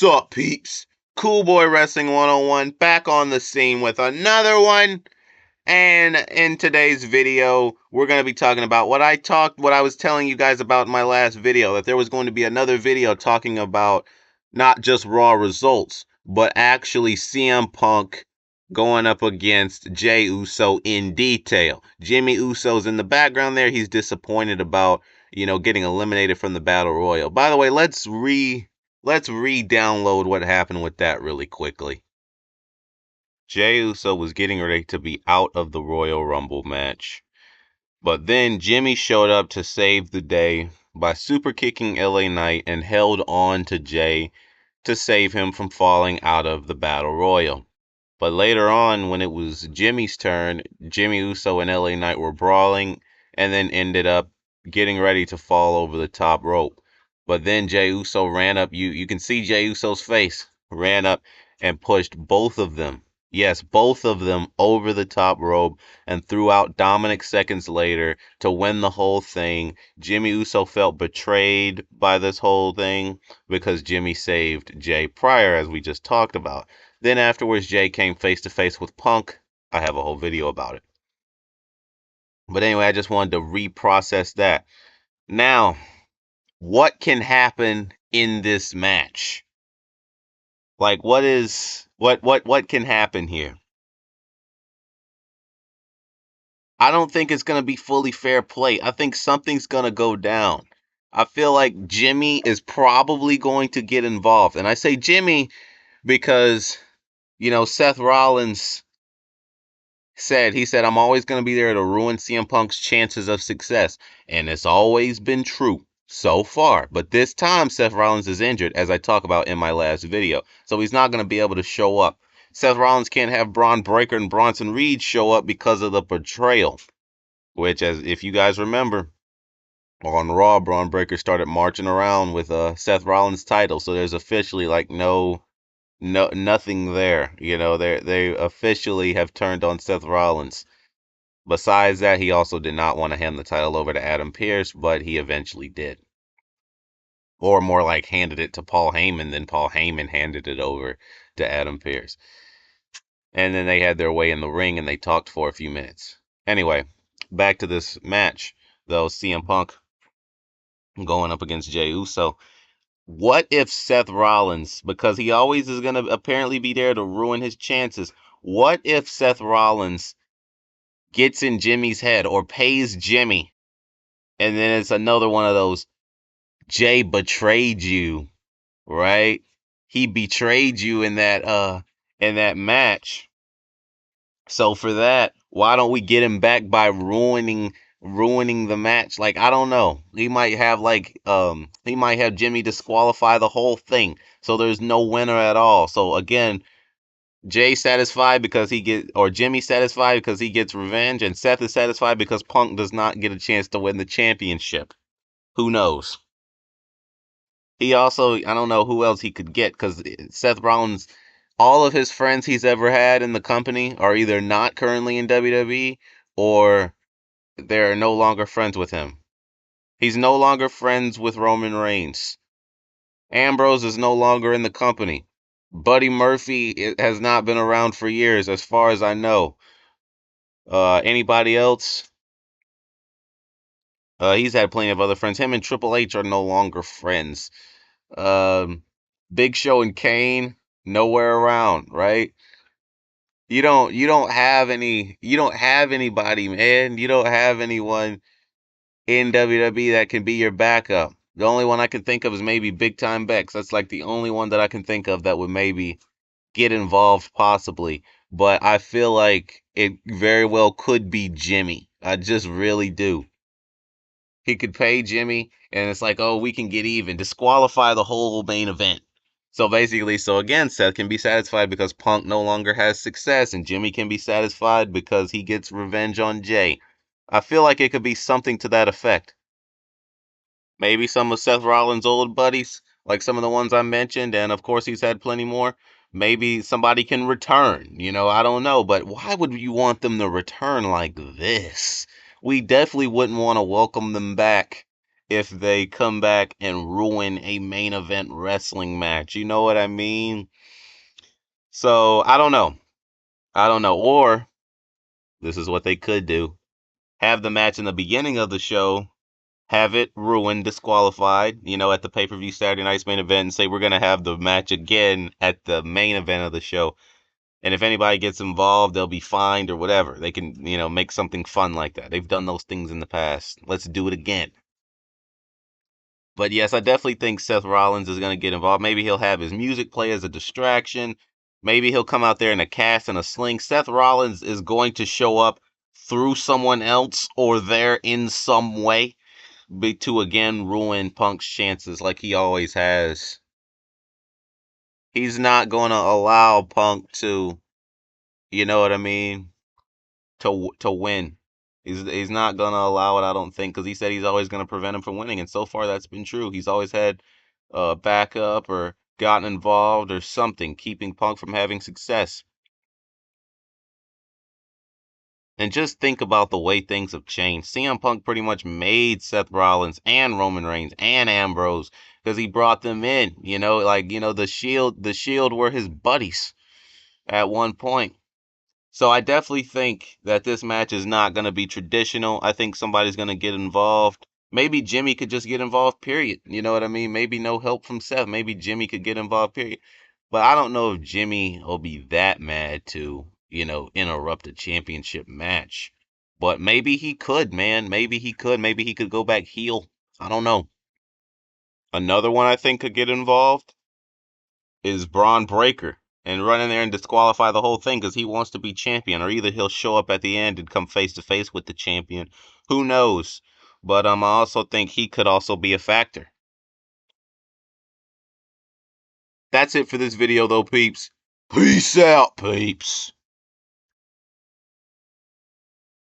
What's up, peeps? Cool Boy Wrestling 101 back on the scene with another one. And in today's video, we're going to be talking about what I was telling you guys about in my last video, that there was going to be another video talking about not just Raw results, but actually CM Punk going up against Jey Uso in detail. Jimmy Uso's in the background there. He's disappointed about, getting eliminated from the Battle Royal. By the way, let's re-download what happened with that really quickly. Jey Uso was getting ready to be out of the Royal Rumble match. But then Jimmy showed up to save the day by super kicking LA Knight and held on to Jey to save him from falling out of the Battle Royal. But later on, when it was Jimmy's turn, Jimmy Uso and LA Knight were brawling and then ended up getting ready to fall over the top rope. But then Jey Uso ran up. You can see Jey Uso's face. Ran up and pushed both of them. Yes, both of them over the top rope and threw out Dominic seconds later to win the whole thing. Jimmy Uso felt betrayed by this whole thing because Jimmy saved Jey prior, as we just talked about. Then afterwards, Jey came face to face with Punk. I have a whole video about it. But anyway, I just wanted to reprocess that. Now, what can happen in this match? Like, what can happen here? I don't think it's going to be fully fair play. I think something's going to go down. I feel like Jimmy is probably going to get involved. And I say Jimmy because, Seth Rollins he said, I'm always going to be there to ruin CM Punk's chances of success. And it's always been true so far. But this time, Seth Rollins is injured, as I talk about in my last video. So he's not going to be able to show up. Seth Rollins can't have Braun Breaker and Bronson Reed show up because of the betrayal. Which, as if you guys remember, on Raw, Braun Breaker started marching around with Seth Rollins' title. So there's officially nothing there. They officially have turned on Seth Rollins. Besides that, he also did not want to hand the title over to Adam Pearce, but he eventually did. Or more like handed it to Paul Heyman, then Paul Heyman handed it over to Adam Pearce. And then they had their way in the ring and they talked for a few minutes. Anyway, back to this match, though. CM Punk going up against Jey Uso. What if Seth Rollins, because he always is going to apparently be there to ruin his chances, what if Seth Rollins gets in Jimmy's head or pays Jimmy, and then it's another one of those, Jey betrayed you, right? He betrayed you in that match. So for that, why don't we get him back by ruining the match? Like, I don't know. He might have Jimmy disqualify the whole thing. So there's no winner at all. So again, Jey satisfied because Jimmy satisfied because he gets revenge, and Seth is satisfied because Punk does not get a chance to win the championship. Who knows? He also, I don't know who else he could get, because Seth Rollins, all of his friends he's ever had in the company are either not currently in WWE or they're no longer friends with him. He's no longer friends with Roman Reigns. Ambrose is no longer in the company. Buddy Murphy has not been around for years, as far as I know. Anybody else? He's had plenty of other friends. Him and Triple H are no longer friends. Big Show and Kane, nowhere around, right? You don't have anybody, man. You don't have anyone in WWE that can be your backup. The only one I can think of is maybe Big Time Bex. That's like the only one that I can think of that would maybe get involved possibly. But I feel like it very well could be Jimmy. I just really do. He could pay Jimmy, and it's like, oh, we can get even. Disqualify the whole main event. So basically, again, Seth can be satisfied because Punk no longer has success, and Jimmy can be satisfied because he gets revenge on Jey. I feel like it could be something to that effect. Maybe some of Seth Rollins' old buddies, like some of the ones I mentioned, and of course he's had plenty more. Maybe somebody can return, I don't know, but why would you want them to return like this? We definitely wouldn't want to welcome them back if they come back and ruin a main event wrestling match. You know what I mean? So I don't know. I don't know. Or this is what they could do. Have the match in the beginning of the show, have it ruined, disqualified, at the pay-per-view Saturday night's main event, and say we're going to have the match again at the main event of the show. And if anybody gets involved, they'll be fined or whatever. They can, make something fun like that. They've done those things in the past. Let's do it again. But yes, I definitely think Seth Rollins is going to get involved. Maybe he'll have his music play as a distraction. Maybe he'll come out there in a cast and a sling. Seth Rollins is going to show up through someone else or there in some way to again ruin Punk's chances like he always has. He's not going to allow Punk to, you know what I mean, to win. He's not going to allow it, I don't think, because he said he's always going to prevent him from winning, and so far that's been true. He's always had backup or gotten involved or something, keeping Punk from having success. And just think about the way things have changed. CM Punk pretty much made Seth Rollins and Roman Reigns and Ambrose because he brought them in. The Shield were his buddies at one point. So I definitely think that this match is not going to be traditional. I think somebody's going to get involved. Maybe Jimmy could just get involved, period. You know what I mean? Maybe no help from Seth. Maybe Jimmy could get involved, period. But I don't know if Jimmy will be that mad to, interrupt a championship match. But maybe he could, man. Maybe he could. Maybe he could go back heel. I don't know. Another one I think could get involved is Braun Breaker and run in there and disqualify the whole thing because he wants to be champion, or either he'll show up at the end and come face to face with the champion. Who knows? But I also think he could also be a factor. That's it for this video, though, peeps. Peace out, peeps.